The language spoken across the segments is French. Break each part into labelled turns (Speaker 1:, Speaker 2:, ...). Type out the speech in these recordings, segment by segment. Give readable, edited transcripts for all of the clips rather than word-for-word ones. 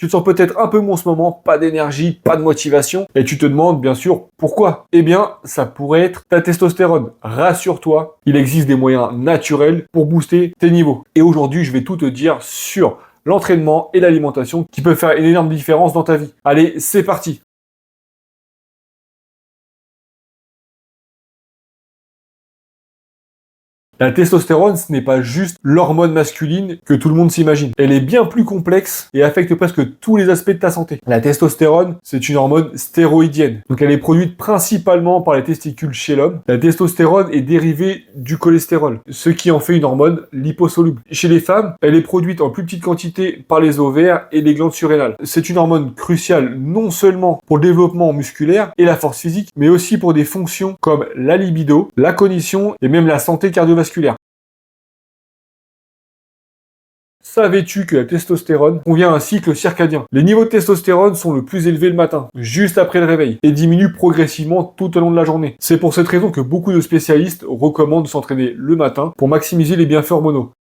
Speaker 1: Tu te sens peut-être un peu mou en ce moment, pas d'énergie, pas de motivation, et tu te demandes bien sûr pourquoi. Eh bien, ça pourrait être ta testostérone. Rassure-toi, il existe des moyens naturels pour booster tes niveaux. Et aujourd'hui, je vais tout te dire sur l'entraînement et l'alimentation qui peuvent faire une énorme différence dans ta vie. Allez, c'est parti! La testostérone, ce n'est pas juste l'hormone masculine que tout le monde s'imagine. Elle est bien plus complexe et affecte presque tous les aspects de ta santé. La testostérone, c'est une hormone stéroïdienne. Donc elle est produite principalement par les testicules chez l'homme. La testostérone est dérivée du cholestérol, ce qui en fait une hormone liposoluble. Chez les femmes, elle est produite en plus petite quantité par les ovaires et les glandes surrénales. C'est une hormone cruciale non seulement pour le développement musculaire et la force physique, mais aussi pour des fonctions comme la libido, la cognition et même la santé cardiovasculaire. Savais-tu que la testostérone convient à un cycle circadien? Les niveaux de testostérone sont le plus élevés le matin, juste après le réveil, et diminuent progressivement tout au long de la journée. C'est pour cette raison que beaucoup de spécialistes recommandent de s'entraîner le matin pour maximiser les bienfaits hormonaux.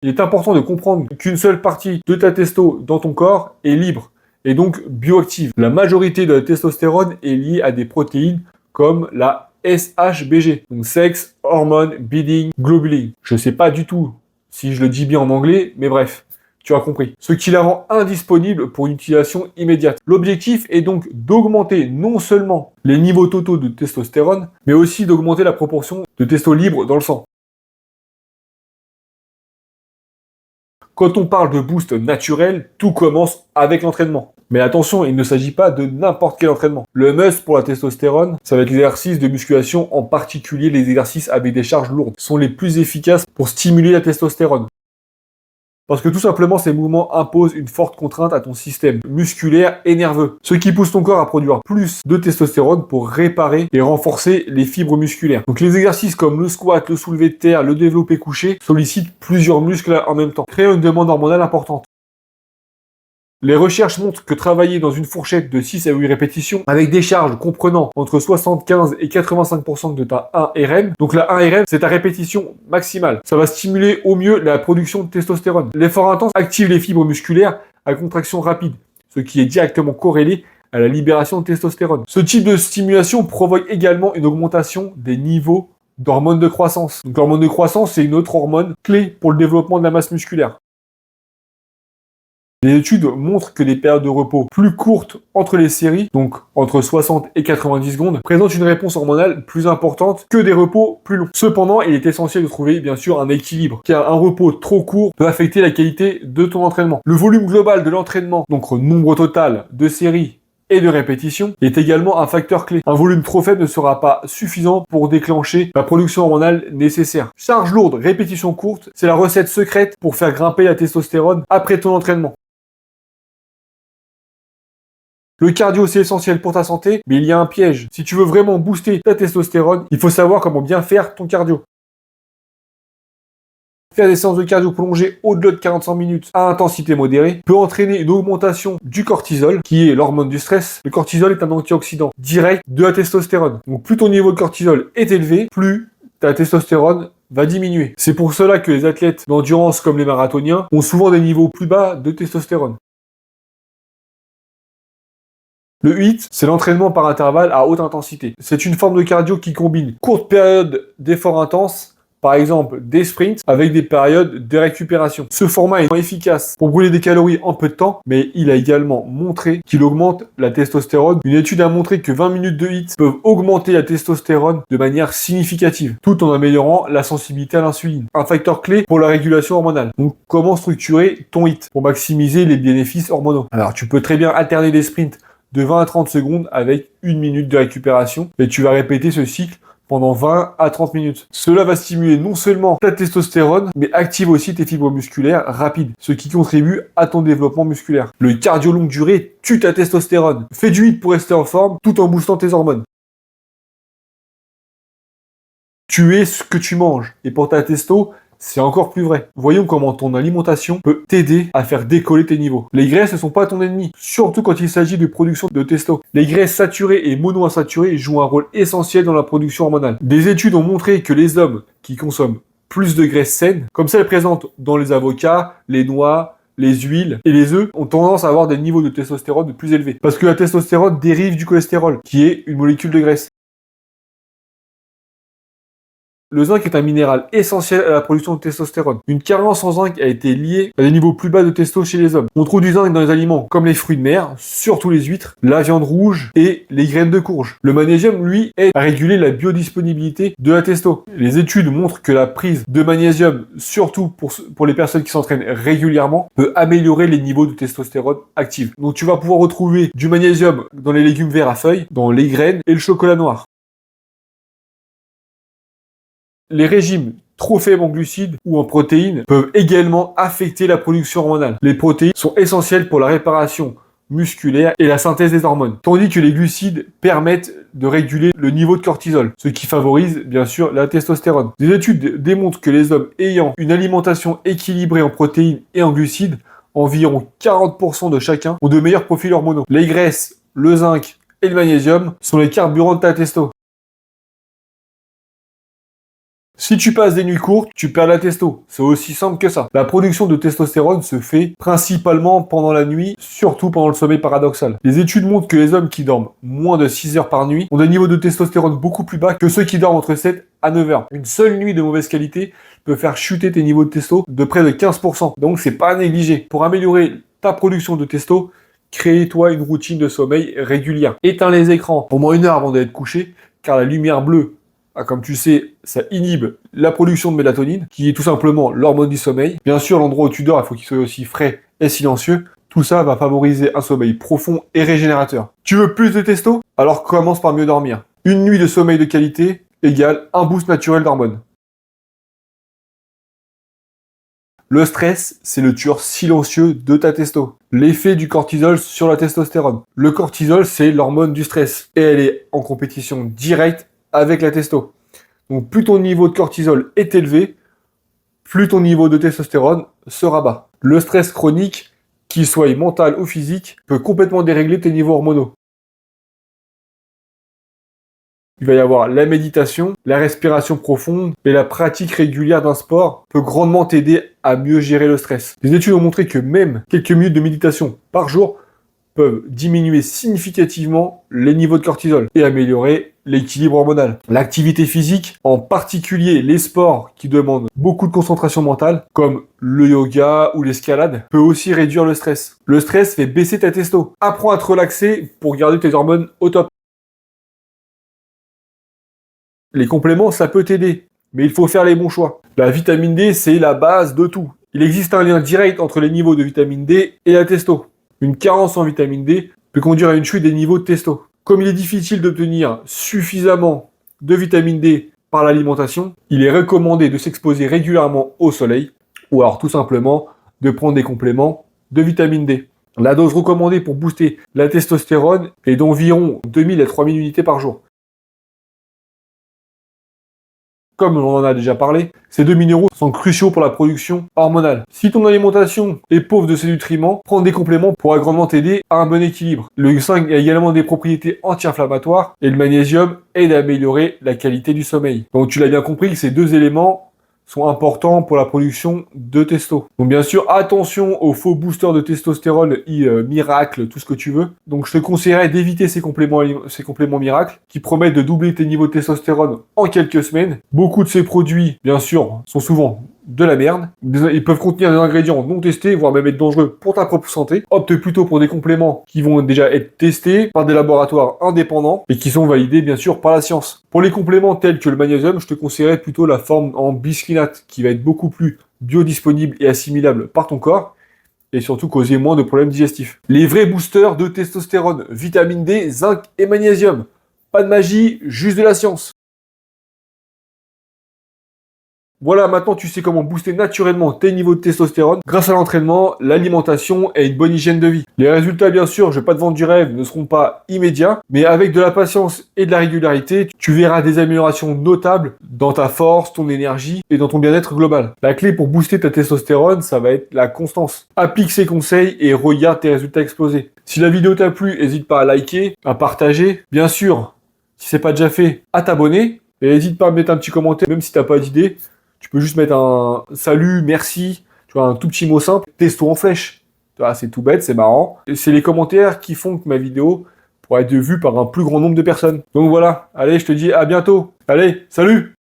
Speaker 1: Il est important de comprendre qu'une seule partie de ta testo dans ton corps est libre, et donc bioactive. La majorité de la testostérone est liée à des protéines comme la SHBG, donc Sex Hormone Binding Globulin. Je ne sais pas du tout si je le dis bien en anglais, mais bref, tu as compris. Ce qui la rend indisponible pour une utilisation immédiate. L'objectif est donc d'augmenter non seulement les niveaux totaux de testostérone, mais aussi d'augmenter la proportion de testo libre dans le sang. Quand on parle de boost naturel, tout commence avec l'entraînement. Mais attention, il ne s'agit pas de n'importe quel entraînement. Le must pour la testostérone, ça va être l'exercice de musculation, en particulier les exercices avec des charges lourdes, sont les plus efficaces pour stimuler la testostérone. Parce que tout simplement, ces mouvements imposent une forte contrainte à ton système musculaire et nerveux, ce qui pousse ton corps à produire plus de testostérone pour réparer et renforcer les fibres musculaires. Donc les exercices comme le squat, le soulevé de terre, le développé couché sollicitent plusieurs muscles en même temps, créant une demande hormonale importante. Les recherches montrent que travailler dans une fourchette de 6 à 8 répétitions avec des charges comprenant entre 75 et 85% de ta 1RM, donc la 1RM c'est ta répétition maximale, ça va stimuler au mieux la production de testostérone. L'effort intense active les fibres musculaires à contraction rapide, ce qui est directement corrélé à la libération de testostérone. Ce type de stimulation provoque également une augmentation des niveaux d'hormones de croissance. Donc l'hormone de croissance c'est une autre hormone clé pour le développement de la masse musculaire. Les études montrent que les périodes de repos plus courtes entre les séries, donc entre 60 et 90 secondes, présentent une réponse hormonale plus importante que des repos plus longs. Cependant, il est essentiel de trouver bien sûr un équilibre, car un repos trop court peut affecter la qualité de ton entraînement. Le volume global de l'entraînement, donc nombre total de séries et de répétitions, est également un facteur clé. Un volume trop faible ne sera pas suffisant pour déclencher la production hormonale nécessaire. Charge lourde, répétition courte, c'est la recette secrète pour faire grimper la testostérone après ton entraînement. Le cardio, c'est essentiel pour ta santé, mais il y a un piège. Si tu veux vraiment booster ta testostérone, il faut savoir comment bien faire ton cardio. Faire des séances de cardio prolongées au-delà de 45 minutes à intensité modérée peut entraîner une augmentation du cortisol, qui est l'hormone du stress. Le cortisol est un antioxydant direct de la testostérone. Donc plus ton niveau de cortisol est élevé, plus ta testostérone va diminuer. C'est pour cela que les athlètes d'endurance comme les marathoniens ont souvent des niveaux plus bas de testostérone. Le HIIT, c'est l'entraînement par intervalle à haute intensité. C'est une forme de cardio qui combine courte période d'effort intense, par exemple des sprints, avec des périodes de récupération. Ce format est efficace pour brûler des calories en peu de temps, mais il a également montré qu'il augmente la testostérone. Une étude a montré que 20 minutes de HIIT peuvent augmenter la testostérone de manière significative, tout en améliorant la sensibilité à l'insuline. Un facteur clé pour la régulation hormonale. Donc, comment structurer ton HIIT pour maximiser les bénéfices hormonaux? Alors, tu peux très bien alterner des sprints de 20 à 30 secondes avec 1 minute de récupération et tu vas répéter ce cycle pendant 20 à 30 minutes. Cela va stimuler non seulement ta testostérone, mais active aussi tes fibres musculaires rapides, ce qui contribue à ton développement musculaire. Le cardio longue durée tue ta testostérone. Fais du HIIT pour rester en forme tout en boostant tes hormones. Tu es ce que tu manges. Et pour ta testo, c'est encore plus vrai. Voyons comment ton alimentation peut t'aider à faire décoller tes niveaux. Les graisses ne sont pas ton ennemi, surtout quand il s'agit de production de testo. Les graisses saturées et monoinsaturées jouent un rôle essentiel dans la production hormonale. Des études ont montré que les hommes qui consomment plus de graisses saines, comme celles présentes dans les avocats, les noix, les huiles et les œufs ont tendance à avoir des niveaux de testostérone plus élevés. Parce que la testostérone dérive du cholestérol, qui est une molécule de graisse. Le zinc est un minéral essentiel à la production de testostérone. Une carence en zinc a été liée à des niveaux plus bas de testo chez les hommes. On trouve du zinc dans les aliments comme les fruits de mer, surtout les huîtres, la viande rouge et les graines de courge. Le magnésium, lui, aide à réguler la biodisponibilité de la testo. Les études montrent que la prise de magnésium, surtout pour les personnes qui s'entraînent régulièrement, peut améliorer les niveaux de testostérone active. Donc tu vas pouvoir retrouver du magnésium dans les légumes verts à feuilles, dans les graines et le chocolat noir. Les régimes trop faibles en glucides ou en protéines peuvent également affecter la production hormonale. Les protéines sont essentielles pour la réparation musculaire et la synthèse des hormones, tandis que les glucides permettent de réguler le niveau de cortisol, ce qui favorise bien sûr la testostérone. Des études démontrent que les hommes ayant une alimentation équilibrée en protéines et en glucides, environ 40% de chacun, ont de meilleurs profils hormonaux. Les graisses, le zinc et le magnésium sont les carburants de ta testo. Si tu passes des nuits courtes, tu perds la testo. C'est aussi simple que ça. La production de testostérone se fait principalement pendant la nuit, surtout pendant le sommeil paradoxal. Les études montrent que les hommes qui dorment moins de 6 heures par nuit ont des niveaux de testostérone beaucoup plus bas que ceux qui dorment entre 7 à 9 heures. Une seule nuit de mauvaise qualité peut faire chuter tes niveaux de testo de près de 15%. Donc c'est pas à négliger. Pour améliorer ta production de testo, crée-toi une routine de sommeil régulière. Éteins les écrans au moins 1 heure avant d'aller te coucher, car la lumière bleue, comme tu sais, ça inhibe la production de mélatonine, qui est tout simplement l'hormone du sommeil. Bien sûr, l'endroit où tu dors, il faut qu'il soit aussi frais et silencieux. Tout ça va favoriser un sommeil profond et régénérateur. Tu veux plus de testo? Alors commence par mieux dormir. Une nuit de sommeil de qualité égale un boost naturel d'hormones. Le stress, c'est le tueur silencieux de ta testo. L'effet du cortisol sur la testostérone. Le cortisol, c'est l'hormone du stress. Et elle est en compétition directe avec la testo. Donc plus ton niveau de cortisol est élevé, plus ton niveau de testostérone sera bas. Le stress chronique, qu'il soit mental ou physique, peut complètement dérégler tes niveaux hormonaux. Il va y avoir la méditation, la respiration profonde et la pratique régulière d'un sport peut grandement t'aider à mieux gérer le stress. Les études ont montré que même quelques minutes de méditation par jour peuvent diminuer significativement les niveaux de cortisol et améliorer l'équilibre hormonal. L'activité physique, en particulier les sports qui demandent beaucoup de concentration mentale, comme le yoga ou l'escalade, peut aussi réduire le stress. Le stress fait baisser ta testo. Apprends à te relaxer pour garder tes hormones au top. Les compléments, ça peut t'aider, mais il faut faire les bons choix. La vitamine D, c'est la base de tout. Il existe un lien direct entre les niveaux de vitamine D et la testo. Une carence en vitamine D peut conduire à une chute des niveaux de testo. Comme il est difficile d'obtenir suffisamment de vitamine D par l'alimentation, il est recommandé de s'exposer régulièrement au soleil ou alors tout simplement de prendre des compléments de vitamine D. La dose recommandée pour booster la testostérone est d'environ 2000 à 3000 unités par jour. Comme on en a déjà parlé, ces deux minéraux sont cruciaux pour la production hormonale. Si ton alimentation est pauvre de ces nutriments, prendre des compléments pourra grandement t'aider à un bon équilibre. Le zinc a également des propriétés anti-inflammatoires et le magnésium aide à améliorer la qualité du sommeil. Donc tu l'as bien compris, ces deux éléments sont importants pour la production de testo. Donc bien sûr, attention aux faux boosters de testostérone, miracle, tout ce que tu veux. Donc je te conseillerais d'éviter ces compléments miracles qui promettent de doubler tes niveaux de testostérone en quelques semaines. Beaucoup de ces produits, bien sûr, sont souvent de la merde. Ils peuvent contenir des ingrédients non testés, voire même être dangereux pour ta propre santé. Opte plutôt pour des compléments qui vont déjà être testés par des laboratoires indépendants et qui sont validés bien sûr par la science. Pour les compléments tels que le magnésium, je te conseillerais plutôt la forme en bisglycinate qui va être beaucoup plus biodisponible et assimilable par ton corps et surtout causer moins de problèmes digestifs. Les vrais boosters de testostérone, vitamine D, zinc et magnésium. Pas de magie, juste de la science. Voilà, maintenant tu sais comment booster naturellement tes niveaux de testostérone grâce à l'entraînement, l'alimentation et une bonne hygiène de vie. Les résultats, bien sûr, je vais pas te vendre du rêve, ne seront pas immédiats, mais avec de la patience et de la régularité, tu verras des améliorations notables dans ta force, ton énergie et dans ton bien-être global. La clé pour booster ta testostérone, ça va être la constance. Applique ces conseils et regarde tes résultats exploser. Si la vidéo t'a plu, n'hésite pas à liker, à partager, bien sûr, si c'est pas déjà fait, à t'abonner et n'hésite pas à mettre un petit commentaire, même si t'as pas d'idée. Tu peux juste mettre un salut, merci, tu vois, un tout petit mot simple. testo en flèche. Ah, c'est tout bête, c'est marrant. Et c'est les commentaires qui font que ma vidéo pourra être vue par un plus grand nombre de personnes. Donc voilà, allez, je te dis à bientôt. Allez, salut!